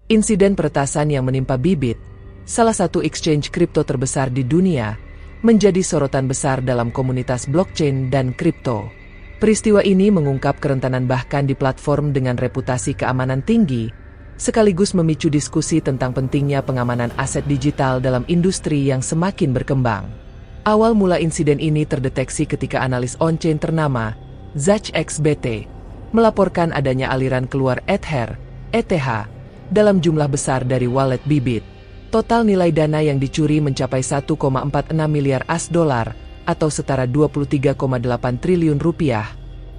Insiden peretasan yang menimpa Bybit, salah satu exchange kripto terbesar di dunia, menjadi sorotan besar dalam komunitas blockchain dan kripto. Peristiwa ini mengungkap kerentanan bahkan di platform dengan reputasi keamanan tinggi, sekaligus memicu diskusi tentang pentingnya pengamanan aset digital dalam industri yang semakin berkembang. Awal mula insiden ini terdeteksi ketika analis on-chain ternama, ZachXBT, melaporkan adanya aliran keluar Ether, ETH, dalam jumlah besar dari wallet Bybit. Total nilai dana yang dicuri mencapai 1,46 miliar US$ atau setara 23,8 triliun rupiah,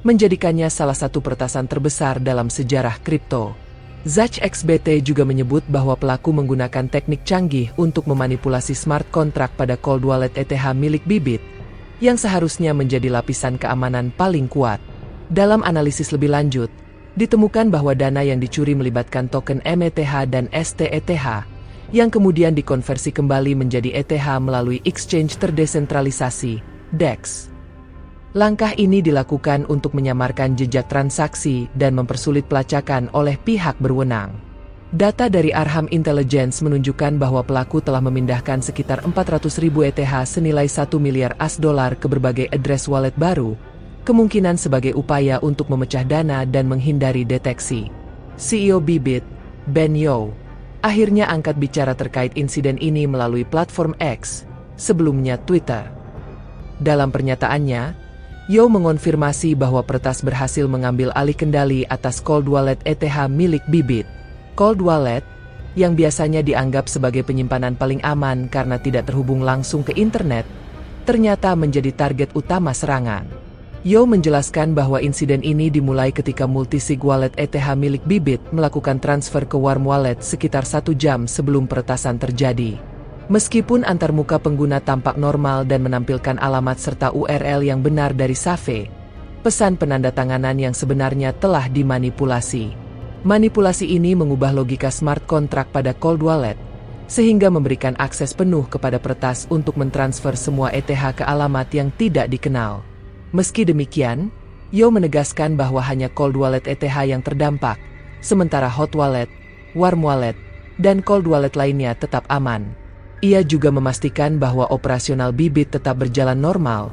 menjadikannya salah satu peretasan terbesar dalam sejarah kripto. ZachXBT juga menyebut bahwa pelaku menggunakan teknik canggih untuk memanipulasi smart contract pada cold wallet ETH milik Bybit, yang seharusnya menjadi lapisan keamanan paling kuat. Dalam analisis lebih lanjut, ditemukan bahwa dana yang dicuri melibatkan token METH dan STETH, yang kemudian dikonversi kembali menjadi ETH melalui exchange terdesentralisasi, DEX. Langkah ini dilakukan untuk menyamarkan jejak transaksi dan mempersulit pelacakan oleh pihak berwenang. Data dari Arham Intelligence menunjukkan bahwa pelaku telah memindahkan sekitar 400.000 ETH senilai 1 miliar US$ ke berbagai address wallet baru, kemungkinan sebagai upaya untuk memecah dana dan menghindari deteksi. CEO Bybit, Ben Yao, akhirnya angkat bicara terkait insiden ini melalui platform X, sebelumnya Twitter. Dalam pernyataannya, Yao mengonfirmasi bahwa peretas berhasil mengambil alih kendali atas cold wallet ETH milik Bybit. Cold wallet, yang biasanya dianggap sebagai penyimpanan paling aman karena tidak terhubung langsung ke internet, ternyata menjadi target utama serangan. Yao menjelaskan bahwa insiden ini dimulai ketika multisig wallet ETH milik Bybit melakukan transfer ke warm wallet sekitar 1 jam sebelum peretasan terjadi. Meskipun antarmuka pengguna tampak normal dan menampilkan alamat serta URL yang benar dari Safe, pesan penandatanganan yang sebenarnya telah dimanipulasi. Manipulasi ini mengubah logika smart contract pada cold wallet, sehingga memberikan akses penuh kepada peretas untuk mentransfer semua ETH ke alamat yang tidak dikenal. Meski demikian, Yao menegaskan bahwa hanya cold wallet ETH yang terdampak, sementara hot wallet, warm wallet, dan cold wallet lainnya tetap aman. Ia juga memastikan bahwa operasional Bybit tetap berjalan normal,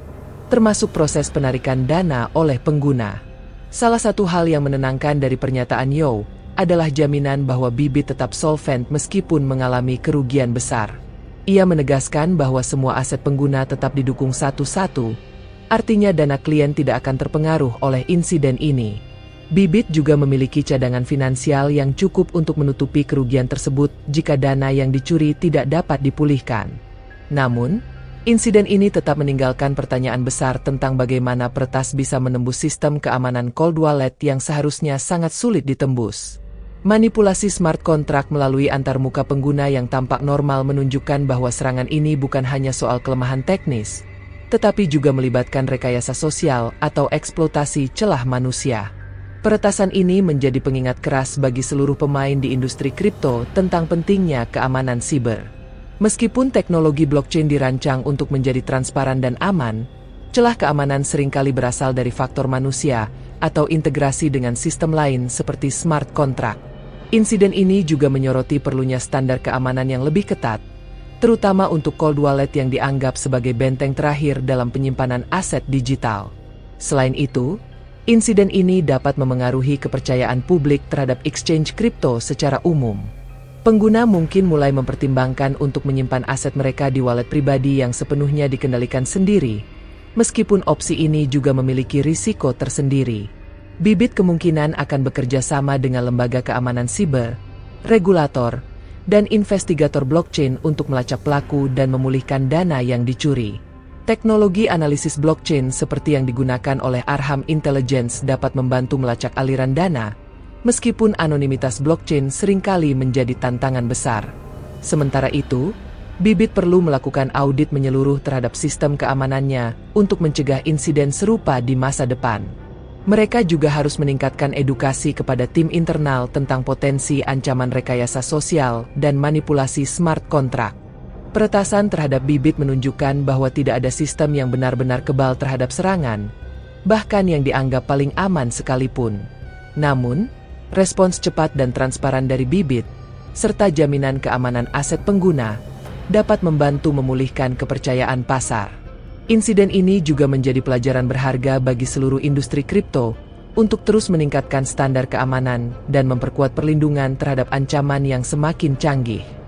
termasuk proses penarikan dana oleh pengguna. Salah satu hal yang menenangkan dari pernyataan Yao adalah jaminan bahwa Bybit tetap solvent meskipun mengalami kerugian besar. Ia menegaskan bahwa semua aset pengguna tetap didukung satu-satu, artinya dana klien tidak akan terpengaruh oleh insiden ini. Bybit juga memiliki cadangan finansial yang cukup untuk menutupi kerugian tersebut jika dana yang dicuri tidak dapat dipulihkan. Namun, insiden ini tetap meninggalkan pertanyaan besar tentang bagaimana peretas bisa menembus sistem keamanan cold wallet yang seharusnya sangat sulit ditembus. Manipulasi smart contract melalui antarmuka pengguna yang tampak normal menunjukkan bahwa serangan ini bukan hanya soal kelemahan teknis, tetapi juga melibatkan rekayasa sosial atau eksploitasi celah manusia. Peretasan ini menjadi pengingat keras bagi seluruh pemain di industri kripto tentang pentingnya keamanan siber. Meskipun teknologi blockchain dirancang untuk menjadi transparan dan aman, celah keamanan seringkali berasal dari faktor manusia atau integrasi dengan sistem lain seperti smart contract. Insiden ini juga menyoroti perlunya standar keamanan yang lebih ketat, terutama untuk cold wallet yang dianggap sebagai benteng terakhir dalam penyimpanan aset digital. Selain itu, insiden ini dapat memengaruhi kepercayaan publik terhadap exchange kripto secara umum. Pengguna mungkin mulai mempertimbangkan untuk menyimpan aset mereka di wallet pribadi yang sepenuhnya dikendalikan sendiri, meskipun opsi ini juga memiliki risiko tersendiri. Bybit kemungkinan akan bekerja sama dengan lembaga keamanan siber, regulator, dan investigator blockchain untuk melacak pelaku dan memulihkan dana yang dicuri. Teknologi analisis blockchain seperti yang digunakan oleh Arham Intelligence dapat membantu melacak aliran dana, meskipun anonimitas blockchain seringkali menjadi tantangan besar. Sementara itu, Bybit perlu melakukan audit menyeluruh terhadap sistem keamanannya untuk mencegah insiden serupa di masa depan. Mereka juga harus meningkatkan edukasi kepada tim internal tentang potensi ancaman rekayasa sosial dan manipulasi smart contract. Peretasan terhadap Bybit menunjukkan bahwa tidak ada sistem yang benar-benar kebal terhadap serangan, bahkan yang dianggap paling aman sekalipun. Namun, respons cepat dan transparan dari Bybit, serta jaminan keamanan aset pengguna, dapat membantu memulihkan kepercayaan pasar. Insiden ini juga menjadi pelajaran berharga bagi seluruh industri kripto untuk terus meningkatkan standar keamanan dan memperkuat perlindungan terhadap ancaman yang semakin canggih.